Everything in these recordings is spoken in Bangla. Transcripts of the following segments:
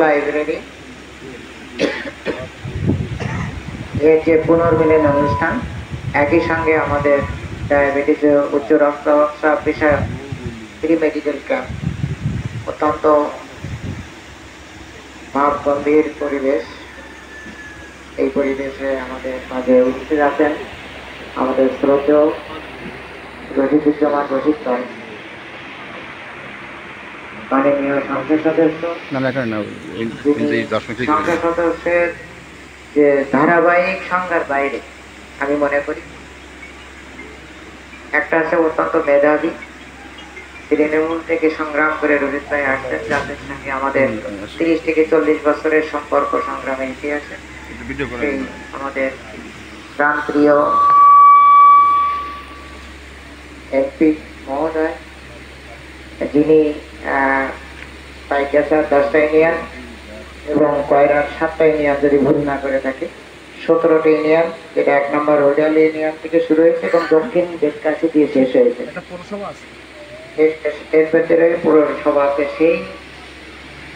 লাইব্রেরি এর যে পুনর্মিলন অনুষ্ঠান, একই সঙ্গে আমাদের ডায়াবেটিস ও উচ্চ রক্তচাপ বিষয়ক ফ্রি মেডিকেল ক্যাম্প। অত্যন্ত ভাব গম্ভীর পরিবেশ। এই পরিবেশে আমাদের মাঝে উপস্থিত আছেন আমাদের শ্রদ্ধেয় রশিদুজ্জামান রশিদ ভাই, মাননীয় সংসদ সদস্য। সংসদ সদস্যের যে ধারাবাহিক সংজ্ঞার বাইরে আমি মনে করি একটা আছে অত্যন্ত মেধাবী, তৃণমূল থেকে সংগ্রাম করে রোহিত ভাই আসছেন, যাদের সঙ্গে আমাদের 30 থেকে 40 বছরের সম্পর্ক সংগ্রামের ইতিহাসে। আমাদের প্রাণপ্রিয় এমপি মহোদয়, যিনি পাইকাসার 10টা ইউনিয়ন এবং কয়রার 7টা ইউনিয়ন যদি ভুল না করে থাকে, 17টা ইউনিয়ন, যেটা 1 নম্বর হোডাল ইউনিয়ন থেকে শুরু হয়েছে এবং দক্ষিণ বেদকাশি দিয়ে শেষ হয়েছে। এর ভেতরে পৌরসভা আছে, সেই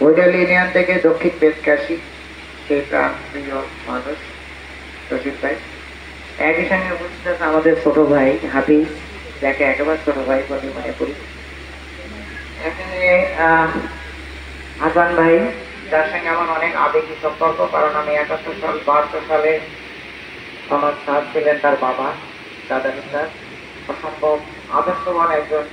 হোডাল ইউনিয়ন থেকে দক্ষিণ বেদকাশি, সেই প্রাণপ্রিয় মানুষ রশিদ ভাই। একই সঙ্গে উপস্থিত আছে আমাদের ছোট ভাই হাফিজ, যাকে একেবারে ছোট ভাই বলে মনে করি। এখানে হাসান ভাই, যার সঙ্গে আমার অনেক আবেগী সম্পর্ক, কারণ আমি 71 সালে আমার স্যার ছিলেন তার বাবা, দাদা স্যার। অসম্ভব আদর্শবান একজন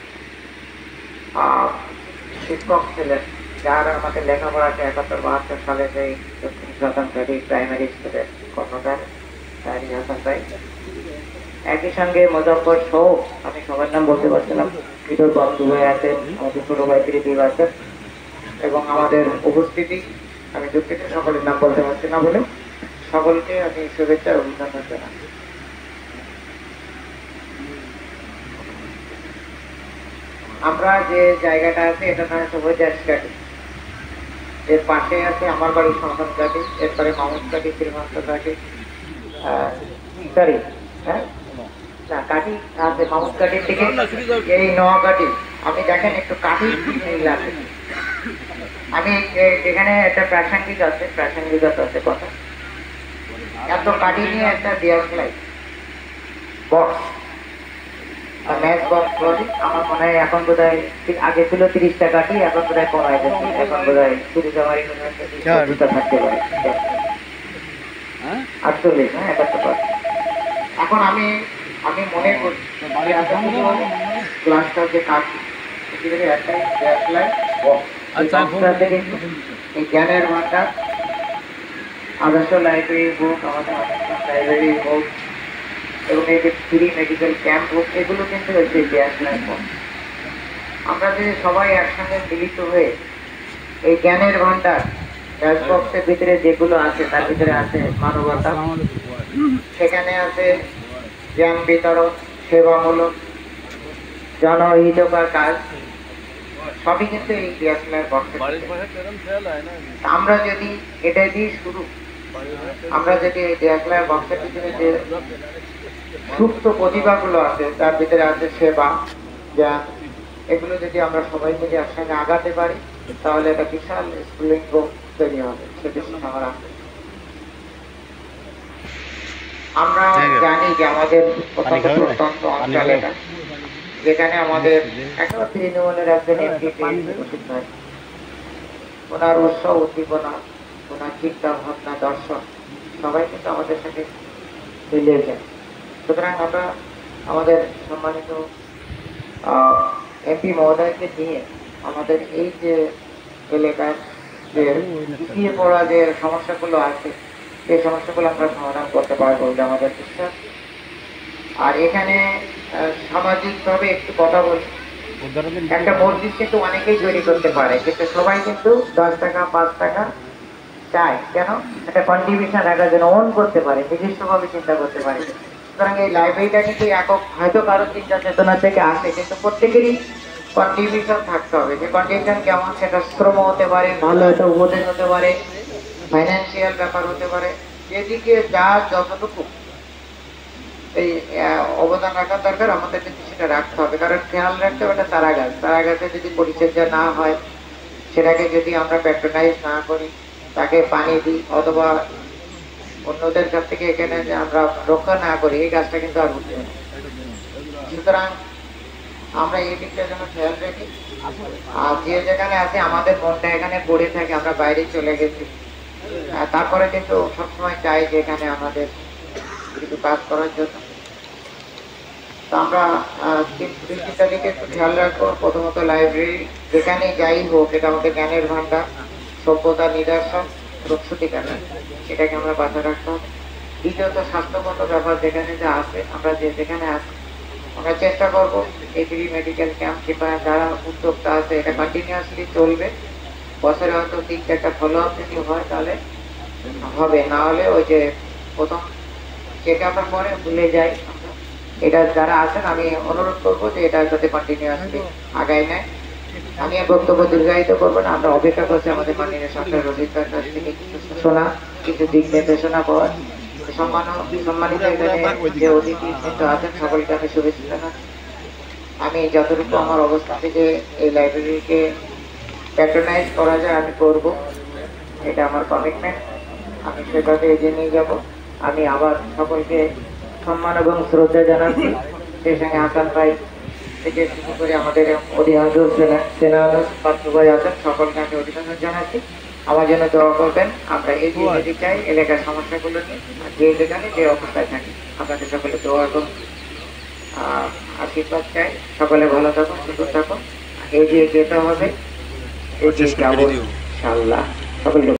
শিক্ষক ছিলেন, যার আমাদের লেখাপড়াকে 71-72 সালে সেই দক্ষিণ স্বতন্ত্রী প্রাইমারি স্কুলের কর্ণধার হাসান ভাই। একই সঙ্গে মুজফ্ফর সহ আমি সবার নাম বলতে পারছিলাম, কৃতজ্ঞ বন্ধু ভাই আছেন, আমাদের ছোট ভাই প্রীতি আছেন, এবং আমাদের উপস্থিতি আমি দুঃখিত সকলের নাম বলতে পারছি না বলে সকলকে আমি শুভেচ্ছা অভিনন্দন জানাই। আমরা যে জায়গাটা আছে এটা নাম সবাই ঘাটি, এর পাশে আছে আমার বাড়ি শ্মশান ঘাটি, এরপরে মামুদ ঘাটি, শ্রীমন্ত ঘাটি, সরি হ্যাঁ না কাঠি আছে মামুদ ঘাটির থেকে এই নোয়াঘাটি। আমি দেখেন একটু কাঠি আছে, আমি যেখানে একটা প্রাসঙ্গিকতা আছে কথা, এত কাঠি নিয়ে একটা ডিএসএলআর বক্স ম্যাচ বক্স বলি, আমার মনে হয় এখন বোধ হয় আগে ছিল 30টা কাঠি, এখন বোধ হয় কমাই যাচ্ছে, এখন বোধ হয় শুরু জামারি থাকতে পারে 48, হ্যাঁ 71। এখন আমি মনে করি ক্লাসটা যে কাঠি একটাই ডিএসএলআর বক্স, এই জ্ঞানের ভান্ডার, আদর্শ লাইব্রেরি হোক, আমাদের লাইব্রেরি হোক, এবং এই যে ফ্রি মেডিকেল ক্যাম্প হোক, এগুলো কিন্তু হচ্ছে ডিএসএলআর বক্স। আমরা যদি সবাই একসঙ্গে মিলিত হয়ে এই জ্ঞানের ভান্ডার ব্যাচ বক্সের ভিতরে যেগুলো আছে, তার ভিতরে আছে মানবতা, সেখানে আছে জ্ঞান বিতরণ, সেবামূলক, জনহিতকর কাজ, সবই কিন্তু এই ডিএসএলআর বক্সে। আমরা যদি এটা দিয়ে শুরু, আমরা যদি এই ডিএসএলআর বক্সের ভিতরে যে সুপ্ত প্রতিভাগুলো আছে, তার ভিতরে আছে সেবা, জ্ঞান, এগুলো যদি আমরা সবাই মিলে একসঙ্গে আগাতে পারি, তাহলে একটা বিশাল স্ফুলিঙ্গ তৈরি হবে। সে বিশ্বাস আমার আছে। আমরা জানি যে আমাদের প্রত্যন্ত অঞ্চল এটা, যেখানে আমাদের একটা তৃণমূলের একজন এমপি রশিদ ভাই, ওনার উৎসাহ উদ্দীপনা, ওনার চিন্তা ভাবনা, দর্শন সবাই কিন্তু আমাদের সাথে মিলিয়েছেন। সুতরাং আমরা আমাদের সম্মানিত এমপি মহোদয়কে নিয়ে আমাদের এই যে এলাকার যে পিছিয়ে পড়া যে সমস্যাগুলো আছে, এই সমস্যাগুলো আমরা সমাধান করতে পারবো বলে আমাদের বিশ্বাস। আর এখানে সামাজিকভাবে একটু কথা বলি, একটা মসজিদ কিন্তু অনেকেই তৈরি করতে পারে, কিন্তু সবাই কিন্তু 10 টাকা 5 টাকা চায়, কেন? একটা কন্ট্রিবিউশন রাখার জন্য ওন করতে পারে, নিজস্বভাবে চিন্তা করতে পারে। সুতরাং এই লাইব্রেরিটা কিন্তু একক হয়তো কারো চিন্তা চেতনা থেকে আসে, কিন্তু প্রত্যেকেরই কন্ট্রিবিউশন থাকতে হবে। যে কন্ট্রিবিউশন কেমন, সেটা শ্রম হতে পারে, ভালো একটা উপদেশ হতে পারে, ফাইন্যান্সিয়াল ব্যাপার হতে পারে, যেদিকে যা যতটুকু এই অবদান রাখার দরকার আমাদের কিন্তু সেটা রাখতে হবে। কারণ খেয়াল রাখতে হবে, একটা চারা গাছ, চারা গাছে যদি পরিচর্যা না হয় সেটাকে যদি আমরা প্যাট্রোনাইজ না করি, তাকে পানি দিই অথবা অন্যদের কাছ থেকে এখানে যে আমরা রক্ষা না করি, এই গাছটা কিন্তু আর উঠবে না। সুতরাং আমরা এই দিকটা যেন খেয়াল রাখি। আর যে যেখানে আছে আমাদের মনটা এখানে পড়ে থাকে, আমরা বাইরে চলে গেছি, তারপরে কিন্তু সবসময় চাই যে এখানে আমাদের কিছু কাজ করার জন্য। তো আমরা তিনটা দিকে একটু খেয়াল রাখবো। প্রথমত লাইব্রেরি, যেখানে যাই হোক এটা আমাদের জ্ঞানের ভান্ডার, সভ্যতা নিদর্শন, প্রস্তুতিকারী, এটাকে আমরা বাঁচা রাখতে হবে। দ্বিতীয়ত স্বাস্থ্যগত ব্যাপার, যেখানে যা আছে আমরা যেখানে আছি আমরা চেষ্টা করবো এই ফ্রি মেডিকেল ক্যাম্প কিংবা যারা উদ্যোক্তা আছে এটা কন্টিনিউয়াসলি চলবে। বছরে হয়তো 3-4টা ফলো আপ যদি হয় তাহলে হবে, না হলে ওই যে প্রথম চেক আপের পরে ভুলে যাই। এটা যারা আছেন আমি অনুরোধ করবো যে এটা যাতে কন্টিনিউয়াসলি আগায় নেয়। আমি আর বক্তব্য দীর্ঘায়িত করবো না, আমরা অপেক্ষা করছি আমাদের মাননীয় সরকার রবীন্দ্রের কাছ থেকে কিছু সূচনা, কিছু দিক নির্দেশনা পাওয়ার। সম্মানিত এখানে যে অতিথি কিন্তু আছেন সকলকে আমি শুভেচ্ছা জানাচ্ছি। আমি যতটুকু আমার অবস্থা থেকে এই লাইব্রেরিকে প্যাট্রোনাইজ করা যায় আমি করব, এটা আমার কমিটমেন্ট। আমি সেটাকে এগিয়ে নিয়ে যাব। আমি আবার সকলকে সম্মান এবং শ্রদ্ধা জানাচ্ছি। সেই সঙ্গে হাসান ভাই থেকে শুরু করে আমাদের অধিকাংশ পার্থভাই আছেন, সকলকে আমি অভিনন্দন জানাচ্ছি। আমার জন্য দোয়া করবেন। আমরা এগিয়ে যেতে চাই এলাকার সমস্যাগুলো নিয়ে, যে যেখানে যে অবস্থায় থাকি। আপনাদের সকলে দোয়া এবং আশীর্বাদ চাই। সকলে ভালো থাকুন, সুস্থ থাকুন, এগিয়ে যেতে হবে, এগিয়ে যাবো ইনশাআল্লাহ। সকলকে